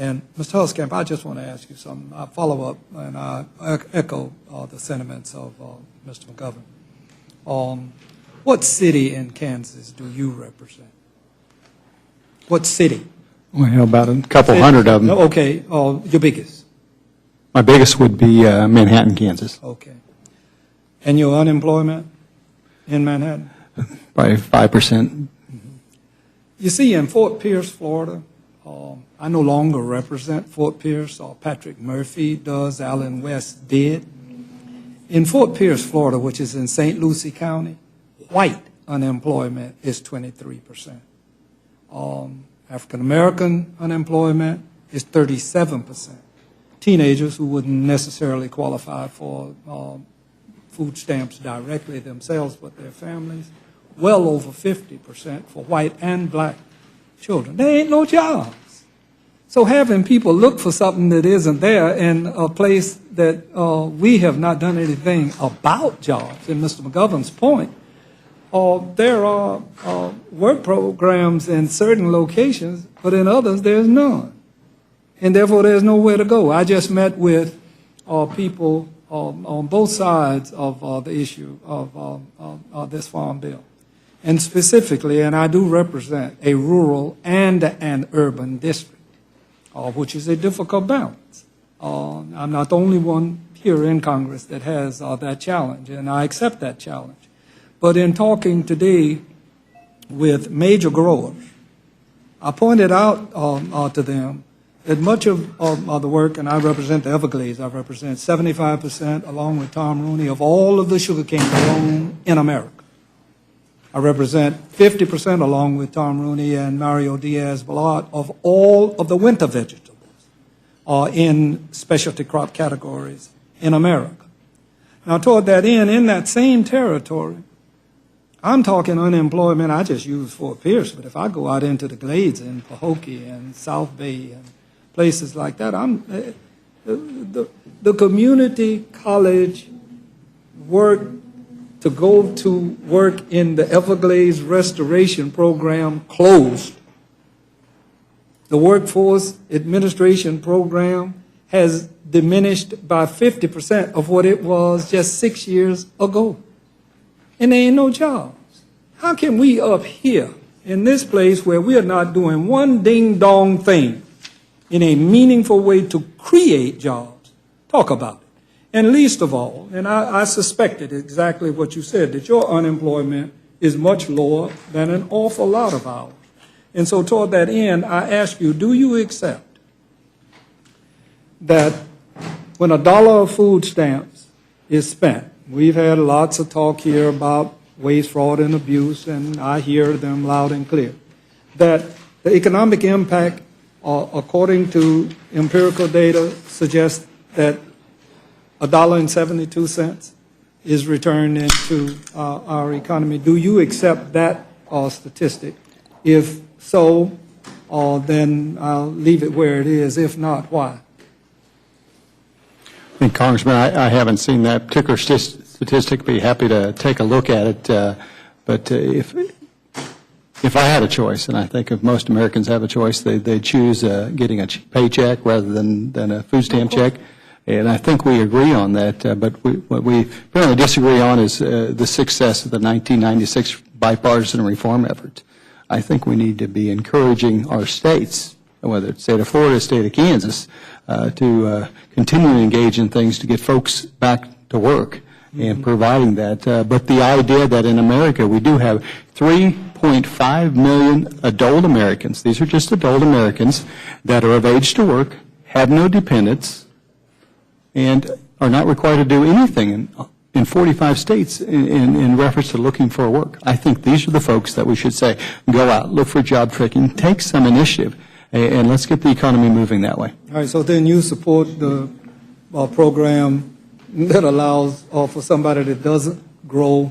And Mr. Huskamp, I just want to ask you something. I follow up and I echo the sentiments of Mr. McGovern. What city in Kansas do you represent? What city? Well, about a couple hundred of them. Okay, your biggest? My biggest would be Manhattan, Kansas. Okay. And your unemployment in Manhattan? Probably 5%. You see, in Fort Pierce, Florida, I no longer represent Fort Pierce. Patrick Murphy does, Allen West did. In Fort Pierce, Florida, which is in St. Lucie County, white unemployment is 23%. African-American unemployment is 37%. Teenagers who wouldn't necessarily qualify for food stamps directly themselves, but their families, well over 50% for white and black children. There ain't no jobs. So having people look for something that isn't there in a place that we have not done anything about jobs, and Mr. McGovern's point, there are work programs in certain locations, but in others there's none. And therefore there's nowhere to go. I just met with people on both sides of the issue of this farm bill. And specifically, and I do represent a rural and an urban district, which is a difficult balance. I'm not the only one here in Congress that has that challenge, and I accept that challenge. But in talking today with major growers, I pointed out to them that much of the work, and I represent the Everglades, I represent 75%, along with Tom Rooney, of all of the sugarcane grown in America. I represent 50%, along with Tom Rooney and Mario Diaz-Balart, of all of the winter vegetables in specialty crop categories in America. Now, toward that end, in that same territory, I'm talking unemployment. I just use Fort Pierce, but if I go out into the Glades and Pahokee and South Bay and places like that, the community college work to go to work in the Everglades Restoration Program closed. The Workforce Administration Program has diminished by 50% of what it was just 6 years ago. And there ain't no jobs. How can we up here in this place where we are not doing one ding-dong thing in a meaningful way to create jobs, talk about it? And least of all, and I suspected exactly what you said, that your unemployment is much lower than an awful lot of ours. And so toward that end, I ask you, do you accept that when $1 of food stamps is spent, we've had lots of talk here about waste, fraud, and abuse, and I hear them loud and clear, that the economic impact, according to empirical data, suggests that $1.72 is returned into our economy. Do you accept that statistic? If so, then I'll leave it where it is. If not, why? I think, Congressman, I haven't seen that particular statistic. Be happy to take a look at it. But if I had a choice, and I think if most Americans have a choice, they choose getting a paycheck rather than a food stamp check. And I think we agree on that. But what we apparently disagree on is the success of the 1996 bipartisan reform effort. I think we need to be encouraging our states, whether it's the state of Florida, the state of Kansas, to continue to engage in things to get folks back to work and providing that. But the idea that in America we do have 3.5 million adult Americans, these are just adult Americans, that are of age to work, have no dependents, and are not required to do anything in 45 states in reference to looking for work. I think these are the folks that we should say, go out, look for job training, take some initiative, and let's get the economy moving that way. All right, so then you support the program that allows for somebody that doesn't grow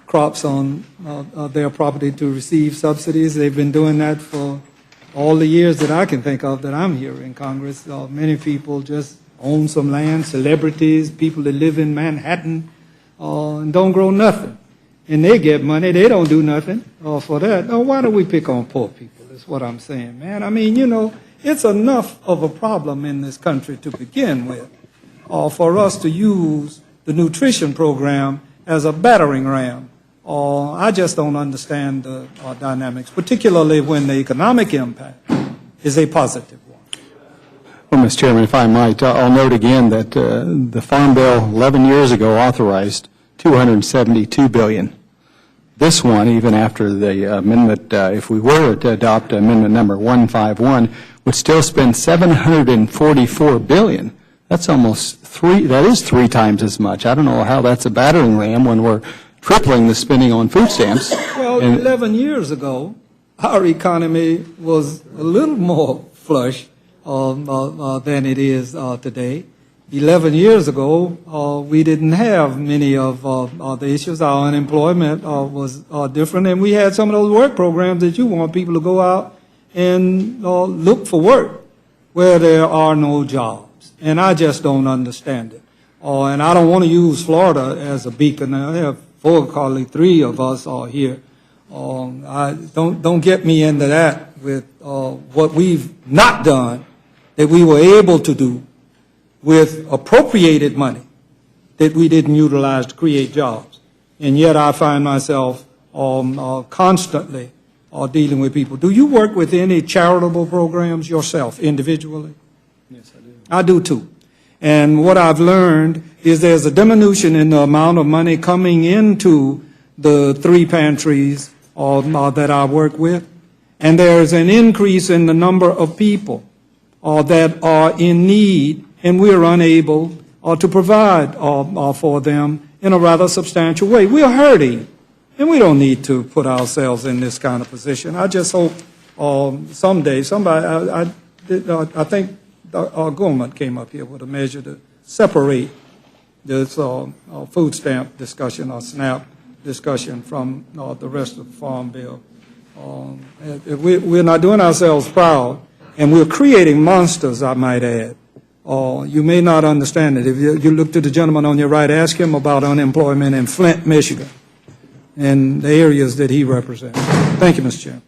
crops on their property to receive subsidies. They've been doing that for all the years that I can think of that I'm here in Congress. Many people just own some land, celebrities, people that live in Manhattan and don't grow nothing. And they get money, they don't do nothing for that. Now, why do we pick on poor people? is what I'm saying, man. I mean, you know, it's enough of a problem in this country to begin with, for us to use the nutrition program as a battering ram. I just don't understand the dynamics, particularly when the economic impact is a positive one. Well, Mr. Chairman, if I might, I'll note again that the Farm Bill 11 years ago authorized $272 billion. This one, even after the amendment, if we were to adopt amendment number 151, would still spend $744 billion. That's almost that is three times as much. I don't know how that's a battering ram when we're tripling the spending on food stamps. Well, 11 years ago, our economy was a little more flush than it is today. 11 years ago, we didn't have many of the issues. Our unemployment was different, and we had some of those work programs that you want people to go out and look for work where there are no jobs. And I just don't understand it. And I don't want to use Florida as a beacon. I have three of us are here. Don't get me into that with what we've not done that we were able to do with appropriated money that we didn't utilize to create jobs. And yet I find myself constantly dealing with people. Do you work with any charitable programs yourself, individually? Yes, I do. I do too. And what I've learned is there's a diminution in the amount of money coming into the three pantries that I work with, and there's an increase in the number of people that are in need, and we're unable to provide for them in a rather substantial way. We're hurting, and we don't need to put ourselves in this kind of position. I just hope someday somebody, I think our government came up here with a measure to separate this food stamp discussion or SNAP discussion from the rest of the Farm Bill. We're not doing ourselves proud, and we're creating monsters, I might add. You may not understand it. If you look to the gentleman on your right, ask him about unemployment in Flint, Michigan, and the areas that he represents. Thank you, Mr. Chairman.